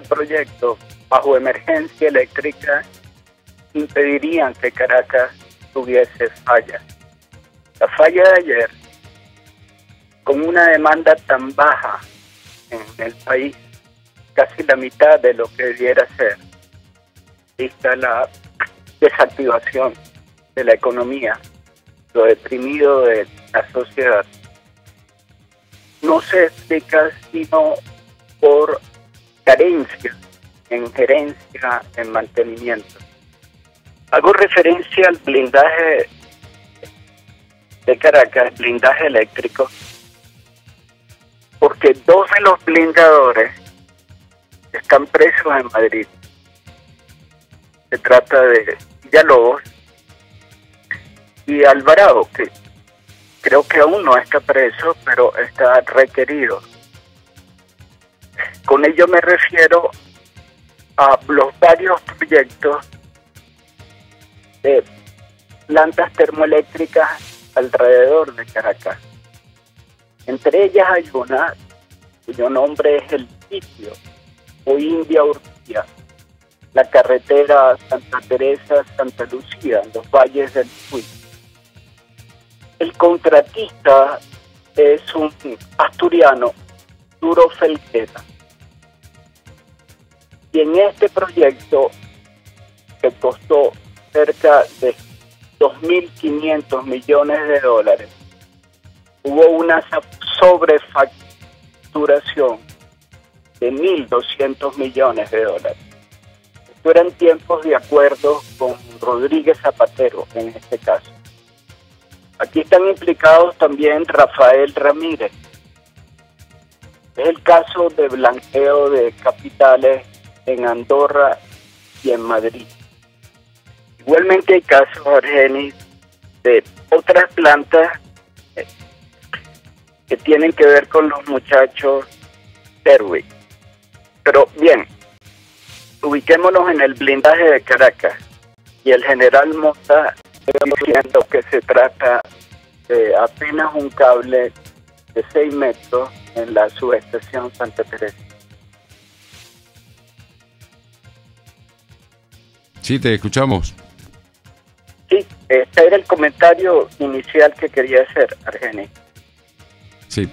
proyecto bajo emergencia eléctrica impedirían que Caracas tuviese fallas. La falla de ayer, con una demanda tan baja en el país, casi la mitad de lo que debiera ser, vista la desactivación de la economía, lo deprimido de la sociedad, no se explica sino por carencia en gerencia, en mantenimiento. Hago referencia al blindaje de Caracas, blindaje eléctrico, porque dos de los blindadores están presos en Madrid. Se trata de Villalobos y Alvarado, que creo que aún no está preso, pero está requerido. Con ello me refiero a los varios proyectos de plantas termoeléctricas alrededor de Caracas. Entre ellas hay una cuyo nombre es el sitio o India Urquía, la carretera Santa Teresa-Santa Lucía, en los valles del Tuy. El contratista es un asturiano, Duro Felguera. Y en este proyecto, que costó cerca de 2.500 millones de dólares, hubo una sobrefacturación de 1.200 millones de dólares. Esto eran tiempos de acuerdo con Rodríguez Zapatero, en este caso. Aquí están implicados también Rafael Ramírez. Es el caso de blanqueo de capitales en Andorra y en Madrid. Igualmente hay casos, Argenis, de otras plantas que tienen que ver con los muchachos Terwig. Pero bien, ubiquémonos en el blindaje de Caracas, y el general Mota diciendo que se trata de apenas un cable de 6 metros en la subestación Santa Teresa. Sí, te escuchamos. Sí, este era el comentario inicial que quería hacer, Argenis. Sí.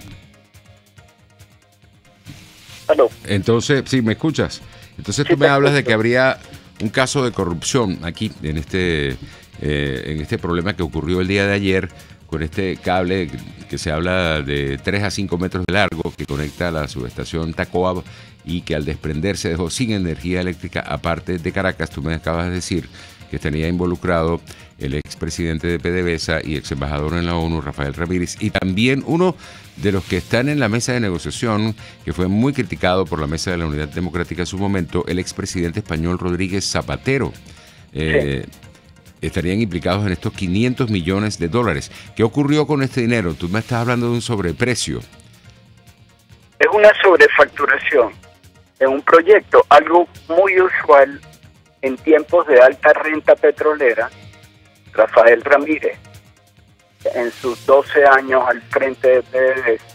¿Aló? Entonces, sí, ¿me escuchas? Entonces tú me hablas de que habría un caso de corrupción aquí, en este problema que ocurrió el día de ayer, con este cable que se habla de 3 a 5 metros de largo, que conecta a la subestación Tacoa, y que al desprenderse dejó sin energía eléctrica, aparte de Caracas. Tú me acabas de decir que estaría involucrado el expresidente de PDVSA y ex embajador en la ONU, Rafael Ramírez, y también uno de los que están en la mesa de negociación, que fue muy criticado por la Mesa de la Unidad Democrática en su momento, el expresidente español Rodríguez Zapatero. Sí. Estarían implicados en estos 500 millones de dólares. ¿Qué ocurrió con este dinero? Tú me estás hablando de un sobreprecio. Es una sobrefacturación en un proyecto, algo muy usual en tiempos de alta renta petrolera. Rafael Ramírez, en sus 12 años al frente de PDVSA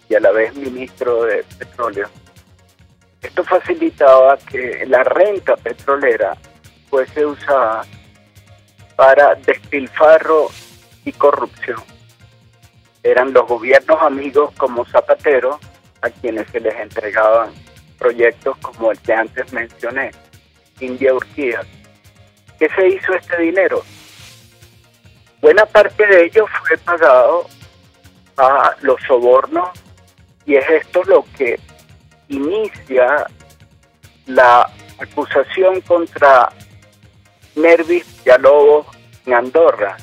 y a la vez ministro de Petróleo, esto facilitaba que la renta petrolera fuese usada para despilfarro y corrupción. Eran los gobiernos amigos como Zapatero a quienes se les entregaban proyectos como el que antes mencioné, India Urquía. ¿Qué se hizo este dinero? Buena parte de ello fue pagado a los sobornos, y es esto lo que inicia la acusación contra Nervis Villalobos en Andorra.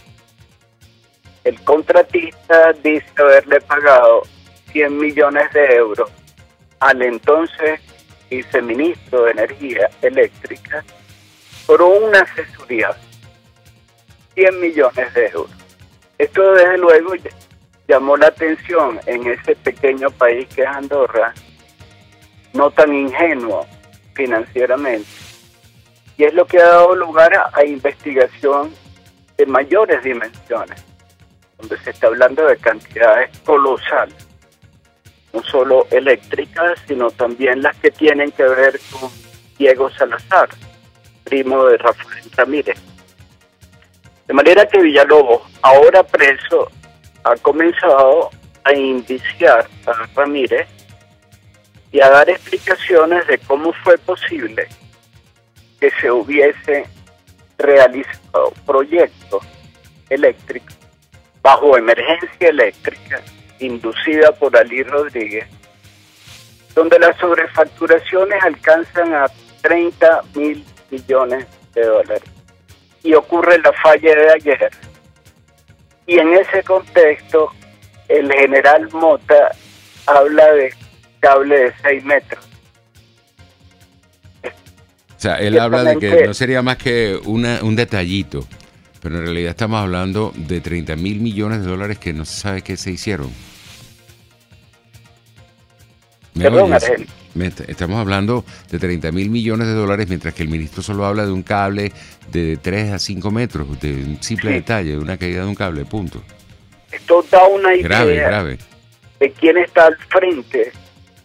El contratista dice haberle pagado 100 millones de euros al entonces viceministro de Energía Eléctrica por una asesoría. 100 millones de euros. Esto desde luego llamó la atención en ese pequeño país que es Andorra, no tan ingenuo financieramente, y es lo que ha dado lugar a investigación de mayores dimensiones, donde se está hablando de cantidades colosales. no solo eléctricas, sino también las que tienen que ver con Diego Salazar, primo de Rafael Ramírez. De manera que Villalobos, ahora preso, ha comenzado a indiciar a Ramírez y a dar explicaciones de cómo fue posible que se hubiese realizado proyectos eléctricos bajo emergencia eléctrica inducida por Ali Rodríguez, donde las sobrefacturaciones alcanzan a 30.000 millones de dólares. Y ocurre la falla de ayer. Y en ese contexto, el general Mota habla de cable de 6 metros. O sea, él habla de que no sería más que un detallito, pero en realidad estamos hablando de 30.000 millones de dólares que no se sabe qué se hicieron. Perdón, Argel. Estamos hablando de 30.000 millones de dólares, mientras que el ministro solo habla de un cable de 3 a 5 metros, de un simple detalle, de una caída de un cable, punto. Esto da una idea grave de quién está al frente,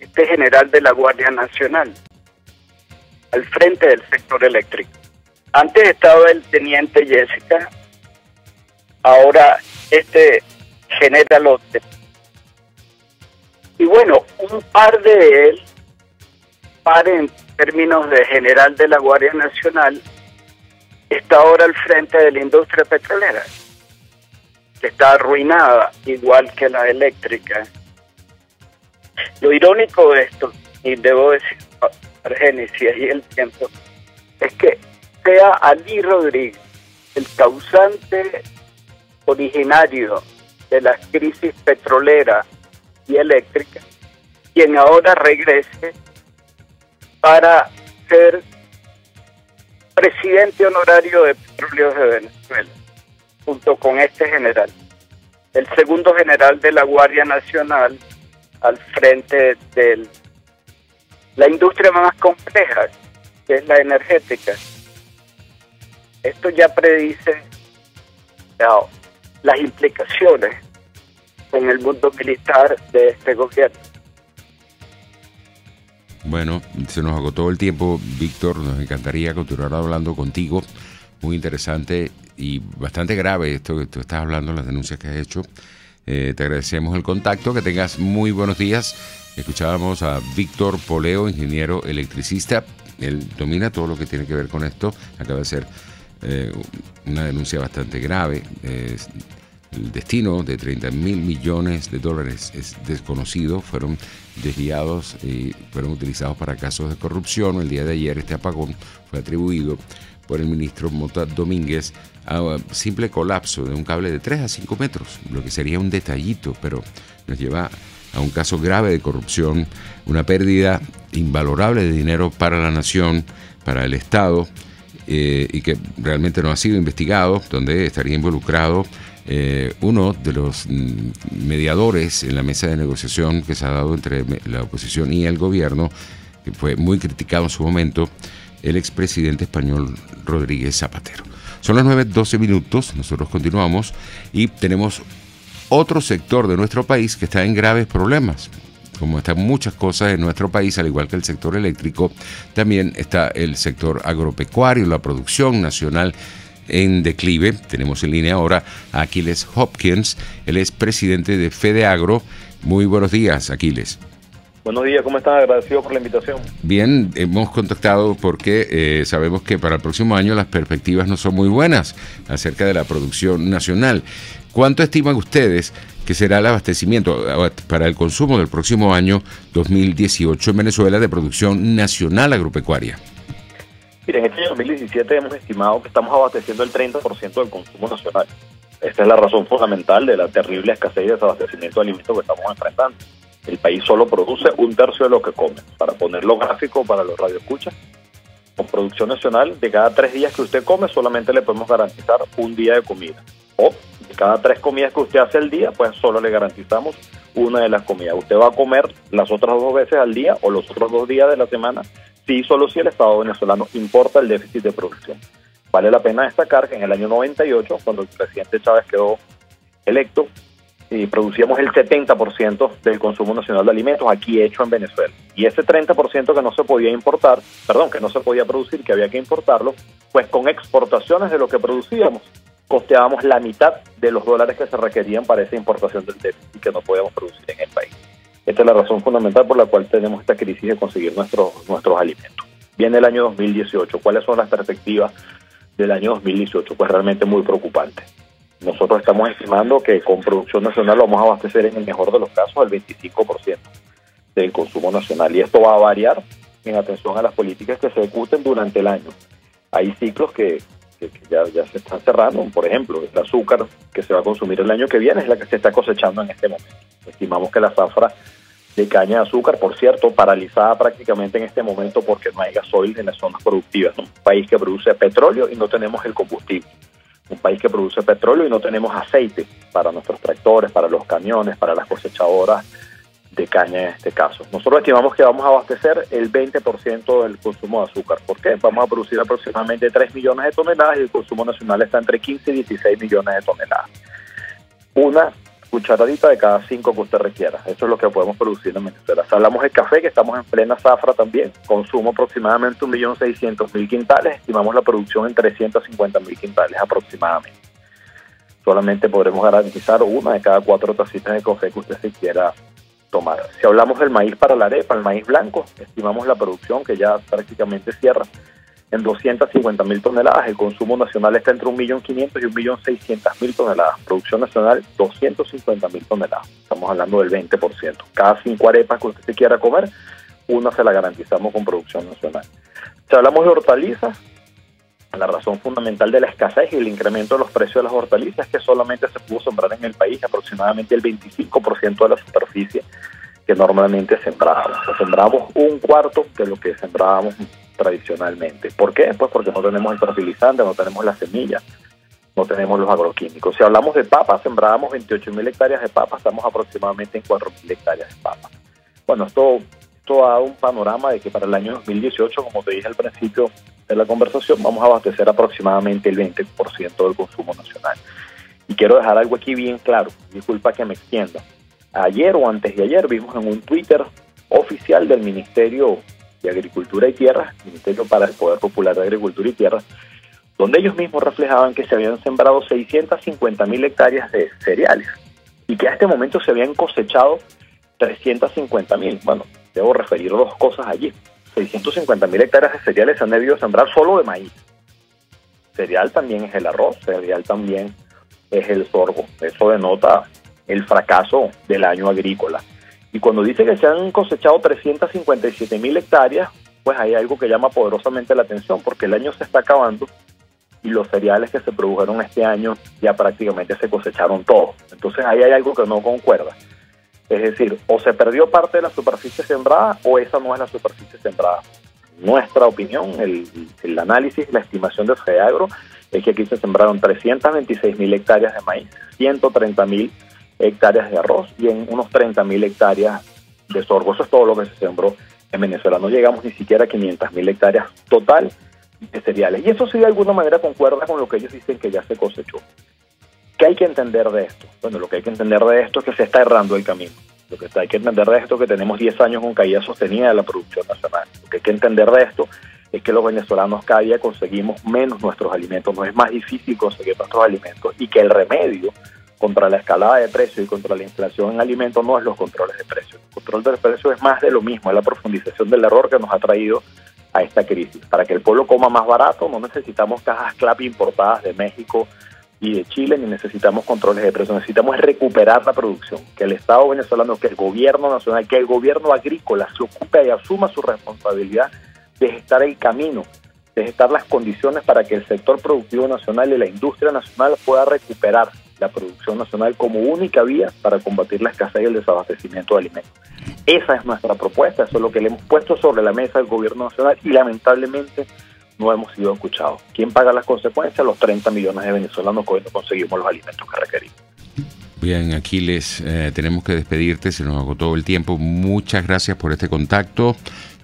este general de la Guardia Nacional, al frente del sector eléctrico. Antes estaba el teniente Jessica, ahora este generalote. Y bueno, un par de él, en términos de general de la Guardia Nacional, está ahora al frente de la industria petrolera, que está arruinada, igual que la eléctrica. Lo irónico de esto, y debo decir, Argenis, si hay el tiempo, es que sea Ali Rodríguez el causante originario de la crisis petrolera y eléctrica, quien ahora regrese para ser presidente honorario de Petróleos de Venezuela, junto con este general, el segundo general de la Guardia Nacional al frente de la industria más compleja, que es la energética. Esto ya predice las implicaciones en el mundo militar de este gobierno. Bueno, se nos agotó el tiempo, Víctor. Nos encantaría continuar hablando contigo. Muy interesante y bastante grave esto que tú estás hablando, las denuncias que has hecho. Te agradecemos el contacto. Que tengas muy buenos días. Escuchábamos a Víctor Poleo, ingeniero electricista. Él domina todo lo que tiene que ver con esto. Acaba de ser una denuncia bastante grave. El destino de 30.000 millones de dólares es desconocido, fueron desviados y fueron utilizados para casos de corrupción. El día de ayer este apagón fue atribuido por el ministro Mota Domínguez a un simple colapso de un cable de 3 a 5 metros, lo que sería un detallito, pero nos lleva a un caso grave de corrupción, una pérdida invalorable de dinero para la nación, para el Estado, y que realmente no ha sido investigado, donde estaría involucrado uno de los mediadores en la mesa de negociación que se ha dado entre la oposición y el gobierno, que fue muy criticado en su momento, el expresidente español Rodríguez Zapatero. Son las 9:12 minutos, nosotros continuamos y tenemos otro sector de nuestro país que está en graves problemas. Como están muchas cosas en nuestro país, al igual que el sector eléctrico, también está el sector agropecuario, la producción nacional en declive. Tenemos en línea ahora a Aquiles Hopkins, él es presidente de FedeAgro. Muy buenos días, Aquiles. Buenos días, ¿cómo están? Agradecido por la invitación. Bien, hemos contactado porque sabemos que para el próximo año las perspectivas no son muy buenas acerca de la producción nacional. ¿Cuánto estiman ustedes que será el abastecimiento para el consumo del próximo año 2018 en Venezuela de producción nacional agropecuaria? Miren, en este año 2017 hemos estimado que estamos abasteciendo el 30% del consumo nacional. Esta es la razón fundamental de la terrible escasez y desabastecimiento de alimentos que estamos enfrentando. El país solo produce 1/3 de lo que come. Para ponerlo gráfico para los radioescuchas, con producción nacional, de cada 3 días que usted come, solamente le podemos garantizar un día de comida. O de cada 3 comidas que usted hace al día, pues solo le garantizamos una de las comidas. Usted va a comer las otras 2 veces al día o los otros 2 días de la semana, solo si el Estado venezolano importa el déficit de producción. Vale la pena destacar que en el año 98, cuando el presidente Chávez quedó electo, producíamos el 70% del consumo nacional de alimentos aquí hecho en Venezuela. Y ese 30% que no se podía importar, que no se podía producir, que había que importarlo, pues con exportaciones de lo que producíamos, costeábamos la mitad de los dólares que se requerían para esa importación del déficit y que no podíamos producir en el país. Esta es la razón fundamental por la cual tenemos esta crisis de conseguir nuestros alimentos. Viene el año 2018. ¿Cuáles son las perspectivas del año 2018? Pues realmente muy preocupante. Nosotros estamos estimando que con producción nacional vamos a abastecer en el mejor de los casos el 25% del consumo nacional. Y esto va a variar en atención a las políticas que se ejecuten durante el año. Hay ciclos que ya se están cerrando. Por ejemplo, el azúcar que se va a consumir el año que viene es la que se está cosechando en este momento. Estimamos que la zafra de caña de azúcar, por cierto, paralizada prácticamente en este momento porque no hay gasoil en las zonas productivas. Un país que produce petróleo y no tenemos el combustible. Un país que produce petróleo y no tenemos aceite para nuestros tractores, para los camiones, para las cosechadoras de caña en este caso. Nosotros estimamos que vamos a abastecer el 20% del consumo de azúcar. ¿Por qué? Vamos a producir aproximadamente 3 millones de toneladas y el consumo nacional está entre 15 y 16 millones de toneladas. Una cucharadita de cada 5 que usted requiera. Eso es lo que podemos producir en Venezuela. Si hablamos de café, que estamos en plena zafra también, consumo aproximadamente 1.600.000 quintales, estimamos la producción en 350.000 quintales aproximadamente. Solamente podremos garantizar una de cada 4 tacitas de café que usted se quiera tomar. Si hablamos del maíz para la arepa, el maíz blanco, estimamos la producción que ya prácticamente cierra en 250.000 toneladas. El consumo nacional está entre 1.500.000 y 1.600.000 toneladas. Producción nacional, 250.000 toneladas. Estamos hablando del 20%. Cada 5 arepas que usted se quiera comer, una se la garantizamos con producción nacional. Si hablamos de hortalizas, la razón fundamental de la escasez y el incremento de los precios de las hortalizas es que solamente se pudo sembrar en el país aproximadamente el 25% de la superficie que normalmente sembrábamos. Sembramos un cuarto de lo que sembrábamos tradicionalmente. ¿Por qué? Pues porque no tenemos el fertilizante, no tenemos la semilla, no tenemos los agroquímicos. Si hablamos de papas, sembrábamos 28.000 hectáreas de papas, estamos aproximadamente en 4.000 hectáreas de papas. Bueno, esto da un panorama de que para el año 2018, como te dije al principio de la conversación, vamos a abastecer aproximadamente el 20% del consumo nacional. Y quiero dejar algo aquí bien claro, disculpa que me extienda. Ayer o antes de ayer vimos en un Twitter oficial del Ministerio de Agricultura y Tierras, Ministerio para el Poder Popular de Agricultura y Tierras, donde ellos mismos reflejaban que se habían sembrado 650.000 hectáreas de cereales y que a este momento se habían cosechado 350.000. Bueno, debo referir 2 cosas allí. 650.000 hectáreas de cereales se han debido sembrar solo de maíz. Cereal también es el arroz, cereal también es el sorgo. Eso denota el fracaso del año agrícola. Y cuando dice que se han cosechado 357.000 hectáreas, pues hay algo que llama poderosamente la atención, porque el año se está acabando y los cereales que se produjeron este año ya prácticamente se cosecharon todos. Entonces ahí hay algo que no concuerda. Es decir, o se perdió parte de la superficie sembrada o esa no es la superficie sembrada. Nuestra opinión, el análisis, la estimación de FEAGRO es que aquí se sembraron 326.000 hectáreas de maíz, 130.000 hectáreas de arroz y en unos 30.000 hectáreas de sorgo. Eso es todo lo que se sembró en Venezuela. No llegamos ni siquiera a 500.000 hectáreas total de cereales. Y eso sí de alguna manera concuerda con lo que ellos dicen que ya se cosechó. ¿Qué hay que entender de esto? Bueno, lo que hay que entender de esto es que se está errando el camino. Lo que hay que entender de esto es que tenemos 10 años con caída sostenida de la producción nacional. Lo que hay que entender de esto es que los venezolanos cada día conseguimos menos nuestros alimentos. No es más difícil conseguir nuestros alimentos y que el remedio contra la escalada de precios y contra la inflación en alimentos no es los controles de precios. El control de precios es más de lo mismo, es la profundización del error que nos ha traído a esta crisis. Para que el pueblo coma más barato no necesitamos cajas CLAP importadas de México y de Chile, ni necesitamos controles de precios, necesitamos recuperar la producción, que el Estado venezolano, que el gobierno nacional, que el gobierno agrícola se ocupe y asuma su responsabilidad de gestar el camino, de gestar las condiciones para que el sector productivo nacional y la industria nacional pueda recuperar la producción nacional como única vía para combatir la escasez y el desabastecimiento de alimentos. Esa es nuestra propuesta, eso es lo que le hemos puesto sobre la mesa al gobierno nacional y lamentablemente no hemos sido escuchados. ¿Quién paga las consecuencias? Los 30 millones de venezolanos que hoy no conseguimos los alimentos que requerimos. Bien, Aquiles, tenemos que despedirte, se nos agotó el tiempo. Muchas gracias por este contacto.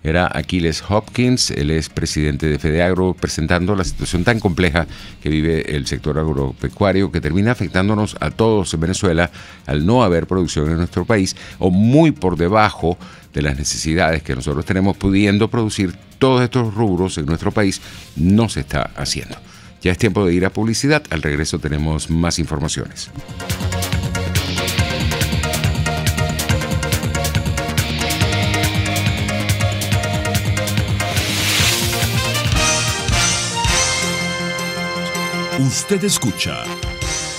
Era Aquiles Hopkins, él es presidente de FEDEAGRO, presentando la situación tan compleja que vive el sector agropecuario, que termina afectándonos a todos en Venezuela al no haber producción en nuestro país, o muy por debajo de las necesidades que nosotros tenemos, pudiendo producir todos estos rubros en nuestro país, no se está haciendo. Ya es tiempo de ir a publicidad. Al regreso tenemos más informaciones. Usted escucha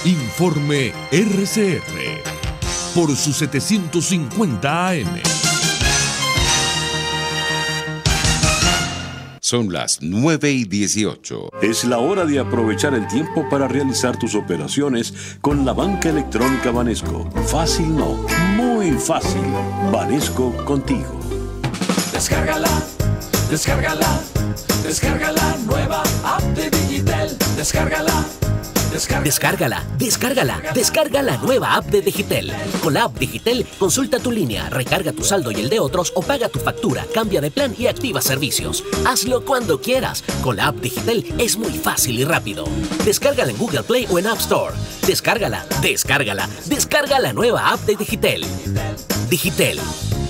Informe RCR por su 750 AM. Son las 9:18. Es la hora de aprovechar el tiempo para realizar tus operaciones con la banca electrónica Banesco. Fácil no, muy fácil. Banesco contigo. Descárgala, descárgala, descarga la nueva app de Digitel. Descárgala. Descárgala, descárgala, descarga la nueva app de Digitel. Con la app Digitel, consulta tu línea, recarga tu saldo y el de otros o paga tu factura, cambia de plan y activa servicios. Hazlo cuando quieras. Con la app Digitel es muy fácil y rápido. Descárgala en Google Play o en App Store. Descárgala, descárgala, descarga la nueva app de Digitel. Digitel,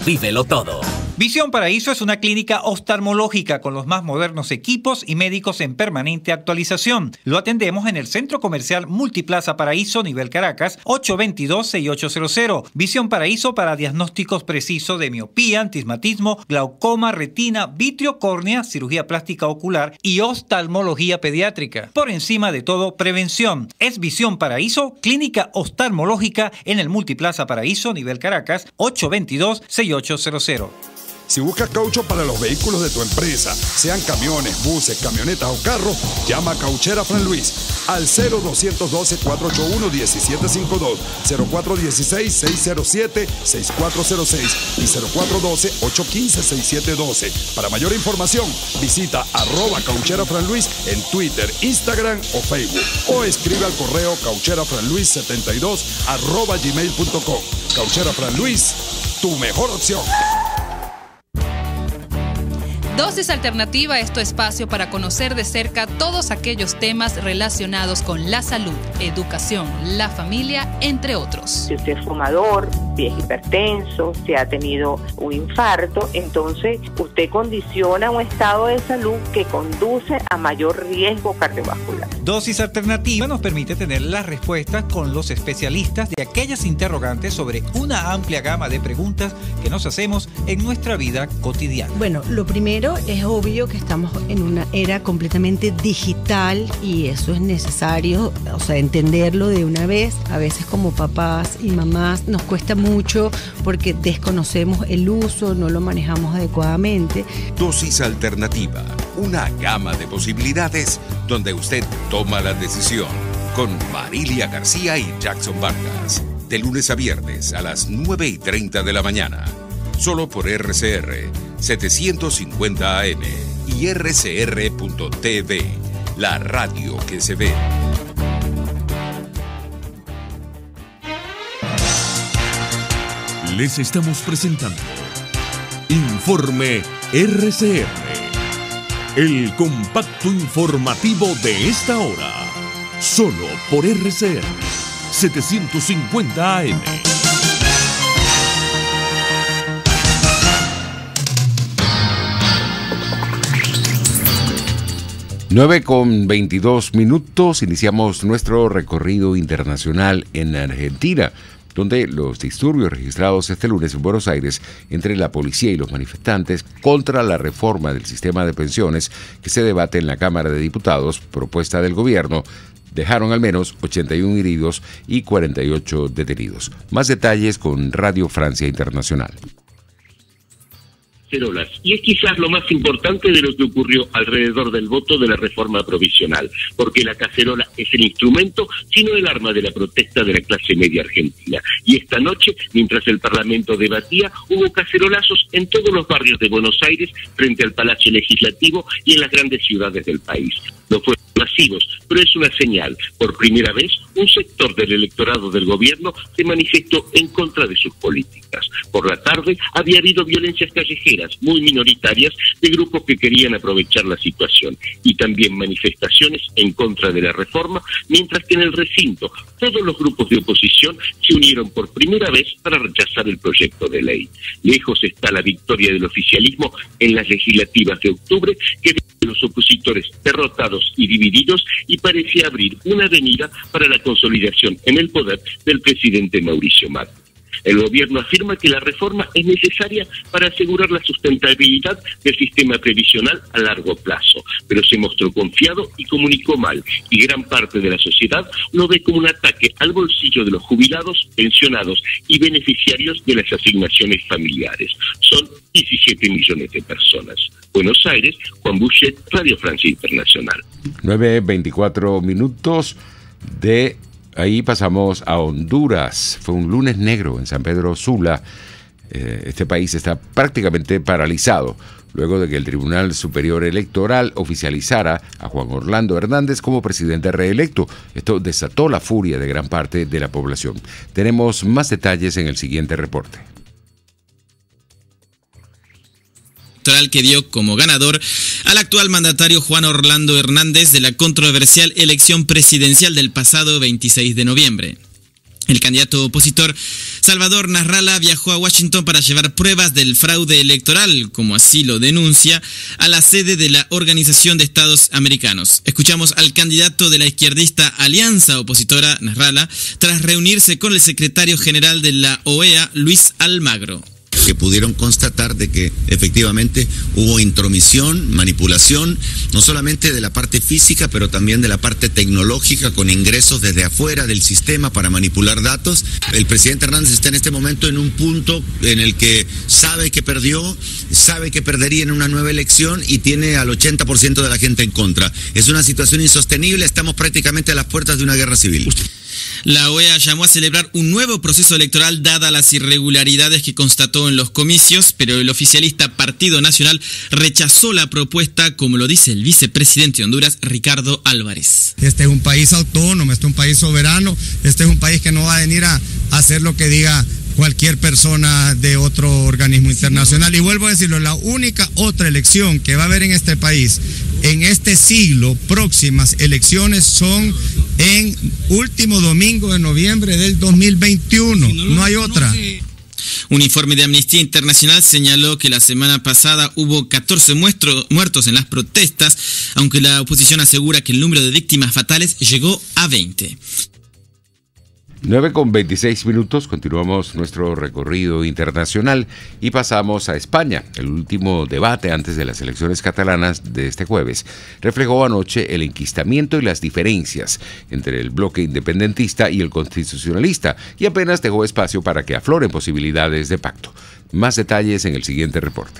vívelo todo. Visión Paraíso es una clínica oftalmológica con los más modernos equipos y médicos en permanente actualización. Lo atendemos en el Centro Comercial Multiplaza Paraíso, nivel Caracas, 822-6800. Visión Paraíso para diagnósticos precisos de miopía, astigmatismo, glaucoma, retina, vitrio, córnea, cirugía plástica ocular y oftalmología pediátrica. Por encima de todo, prevención. Es Visión Paraíso, clínica oftalmológica en el Multiplaza Paraíso, nivel Caracas, 822-6800. Si buscas caucho para los vehículos de tu empresa, sean camiones, buses, camionetas o carros, llama a Cauchera Fran Luis al 0212-481-1752, 0416-607-6406 y 0412-815-6712. Para mayor información, visita @Cauchera Fran Luis en Twitter, Instagram o Facebook, o escribe al correo caucherafranluis72@gmail.com. Cauchera Fran Luis, tu mejor opción. Dosis Alternativa es tu espacio para conocer de cerca todos aquellos temas relacionados con la salud, educación, la familia, entre otros. Si usted es fumador, si es hipertenso, si ha tenido un infarto, entonces usted condiciona un estado de salud que conduce a mayor riesgo cardiovascular. Dosis Alternativa nos permite tener las respuestas con los especialistas de aquellas interrogantes sobre una amplia gama de preguntas que nos hacemos en nuestra vida cotidiana. Bueno, lo primero es obvio que estamos en una era completamente digital y eso es necesario, o sea, entenderlo de una vez. A veces como papás y mamás nos cuesta mucho porque desconocemos el uso, no lo manejamos adecuadamente. Dosis Alternativa, una gama de posibilidades donde usted toma la decisión. Con Marilia García y Jackson Vargas, de lunes a viernes a las 9:30 de la mañana. Solo por RCR 750 AM y RCR.tv, la radio que se ve. Les estamos presentando Informe RCR, el compacto informativo de esta hora, solo por RCR 750 AM. 9:22. Iniciamos nuestro recorrido internacional en Argentina, donde los disturbios registrados este lunes en Buenos Aires entre la policía y los manifestantes contra la reforma del sistema de pensiones que se debate en la Cámara de Diputados, propuesta del gobierno, dejaron al menos 81 heridos y 48 detenidos. Más detalles con Radio Francia Internacional. Cacerolas. Y es quizás lo más importante de lo que ocurrió alrededor del voto de la reforma provisional, porque la cacerola es el instrumento, sino el arma de la protesta de la clase media argentina. Y esta noche, mientras el Parlamento debatía, hubo cacerolazos en todos los barrios de Buenos Aires, frente al Palacio Legislativo y en las grandes ciudades del país. No fueron masivos, pero es una señal. Por primera vez, un sector del electorado del gobierno se manifestó en contra de sus políticas. Por la tarde había habido violencias callejeras muy minoritarias de grupos que querían aprovechar la situación y también manifestaciones en contra de la reforma, mientras que en el recinto todos los grupos de oposición se unieron por primera vez para rechazar el proyecto de ley. Lejos está la victoria del oficialismo en las legislativas de octubre, que ve a los opositores derrotados y divididos y parecía abrir una avenida para la consolidación en el poder del presidente Mauricio Macri. El gobierno afirma que la reforma es necesaria para asegurar la sustentabilidad del sistema previsional a largo plazo, pero se mostró confiado y comunicó mal, y gran parte de la sociedad lo ve como un ataque al bolsillo de los jubilados, pensionados y beneficiarios de las asignaciones familiares. Son 17 millones de personas. Buenos Aires, Juan Buchet, Radio Francia Internacional. 9:24 minutos de... Ahí pasamos a Honduras. Fue un lunes negro en San Pedro Sula. Este país está prácticamente paralizado luego de que el Tribunal Superior Electoral oficializara a Juan Orlando Hernández como presidente reelecto. Esto desató la furia de gran parte de la población. Tenemos más detalles en el siguiente reporte. Que dio como ganador al actual mandatario Juan Orlando Hernández de la controversial elección presidencial del pasado 26 de noviembre. El candidato opositor Salvador Nasralla viajó a Washington para llevar pruebas del fraude electoral, como así lo denuncia, a la sede de la Organización de Estados Americanos. Escuchamos al candidato de la izquierdista Alianza Opositora Nasralla tras reunirse con el secretario general de la OEA, Luis Almagro. Que pudieron constatar de que efectivamente hubo intromisión, manipulación, no solamente de la parte física, pero también de la parte tecnológica, con ingresos desde afuera del sistema para manipular datos. El presidente Hernández está en este momento en un punto en el que sabe que perdió, sabe que perdería en una nueva elección y tiene al 80% de la gente en contra. Es una situación insostenible, estamos prácticamente a las puertas de una guerra civil. La OEA llamó a celebrar un nuevo proceso electoral dadas las irregularidades que constató en los comicios, pero el oficialista Partido Nacional rechazó la propuesta, como lo dice el vicepresidente de Honduras, Ricardo Álvarez. Este es un país autónomo, este es un país soberano, este es un país que no va a venir a hacer lo que diga cualquier persona de otro organismo internacional. Y vuelvo a decirlo, la única otra elección que va a haber en este país en este siglo, próximas elecciones son en último domingo de noviembre del 2021. No hay otra. Un informe de Amnistía Internacional señaló que la semana pasada hubo 14 muertos en las protestas, aunque la oposición asegura que el número de víctimas fatales llegó a 20. 9:26 minutos, continuamos nuestro recorrido internacional y pasamos a España. El último debate antes de las elecciones catalanas de este jueves reflejó anoche el enquistamiento y las diferencias entre el bloque independentista y el constitucionalista y apenas dejó espacio para que afloren posibilidades de pacto. Más detalles en el siguiente reporte.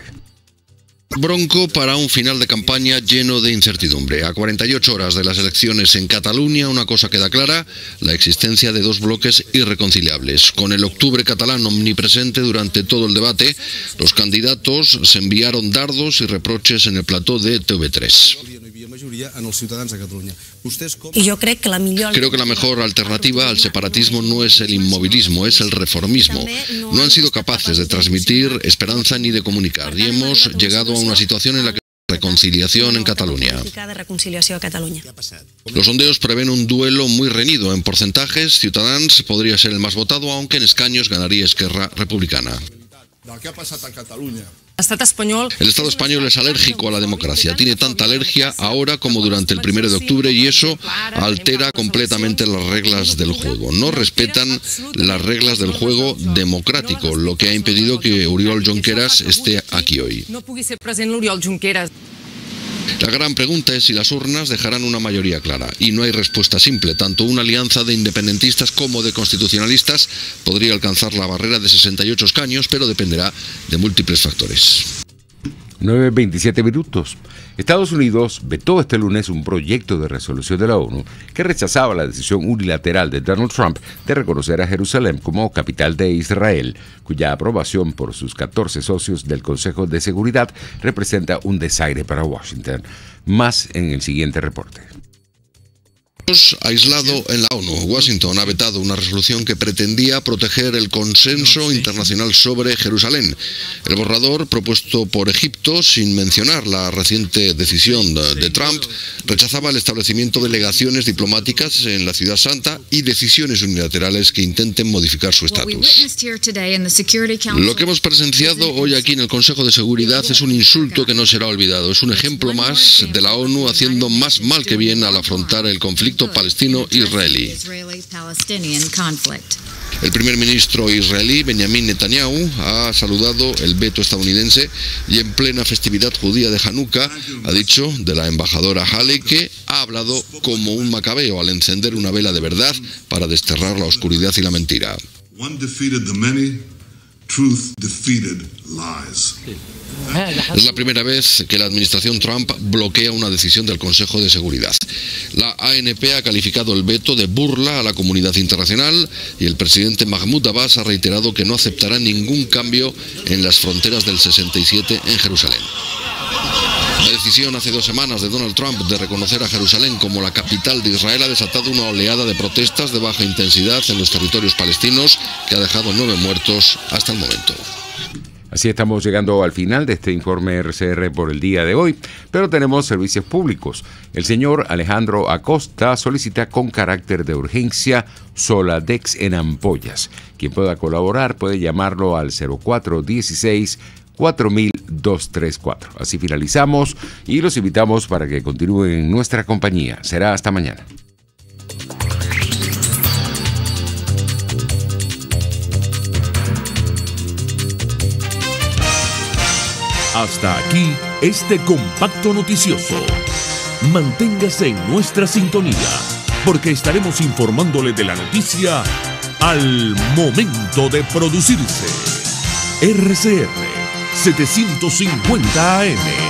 Bronco para un final de campaña lleno de incertidumbre. A 48 horas de las elecciones en Cataluña, una cosa queda clara: la existencia de dos bloques irreconciliables. Con el octubre catalán omnipresente durante todo el debate, los candidatos se enviaron dardos y reproches en el plató de TV3. Y yo creo que la mejor alternativa al separatismo no es el inmovilismo, es el reformismo. No han sido capaces de transmitir esperanza ni de comunicar, y hemos llegado a una situación en la que reconciliación en Cataluña. Los sondeos prevén un duelo muy reñido. En porcentajes, Ciutadans podría ser el más votado, aunque en escaños ganaría Esquerra Republicana. El Estado español es alérgico a la democracia. Tiene tanta alergia ahora como durante el 1 de octubre y eso altera completamente las reglas del juego. No respetan las reglas del juego democrático, lo que ha impedido que Oriol Junqueras esté aquí hoy. La gran pregunta es si las urnas dejarán una mayoría clara, y no hay respuesta simple. Tanto una alianza de independentistas como de constitucionalistas podría alcanzar la barrera de 68 escaños, pero dependerá de múltiples factores. 9:27 minutos. Estados Unidos vetó este lunes un proyecto de resolución de la ONU que rechazaba la decisión unilateral de Donald Trump de reconocer a Jerusalén como capital de Israel, cuya aprobación por sus 14 socios del Consejo de Seguridad representa un desaire para Washington. Más en el siguiente reporte. Aislado en la ONU. Washington ha vetado una resolución que pretendía proteger el consenso internacional sobre Jerusalén. El borrador, propuesto por Egipto, sin mencionar la reciente decisión de Trump, rechazaba el establecimiento de legaciones diplomáticas en la Ciudad Santa y decisiones unilaterales que intenten modificar su estatus. Lo que hemos presenciado hoy aquí en el Consejo de Seguridad es un insulto que no será olvidado. Es un ejemplo más de la ONU haciendo más mal que bien al afrontar el conflicto palestino-israelí. El primer ministro israelí, Benjamin Netanyahu, ha saludado el veto estadounidense y en plena festividad judía de Hanukkah ha dicho de la embajadora Haley que ha hablado como un macabeo al encender una vela de verdad para desterrar la oscuridad y la mentira. Es la primera vez que la administración Trump bloquea una decisión del Consejo de Seguridad. La ANP ha calificado el veto de burla a la comunidad internacional y el presidente Mahmoud Abbas ha reiterado que no aceptará ningún cambio en las fronteras del 67 en Jerusalén. La decisión hace 2 semanas de Donald Trump de reconocer a Jerusalén como la capital de Israel ha desatado una oleada de protestas de baja intensidad en los territorios palestinos que ha dejado 9 muertos hasta el momento. Así estamos llegando al final de este informe RCR por el día de hoy, pero tenemos servicios públicos. El señor Alejandro Acosta solicita con carácter de urgencia Soladex en ampollas. Quien pueda colaborar puede llamarlo al 0416-400234. Así finalizamos y los invitamos para que continúen en nuestra compañía. Será hasta mañana. Hasta aquí este compacto noticioso. Manténgase en nuestra sintonía, porque estaremos informándole de la noticia al momento de producirse. RCR 750 AM.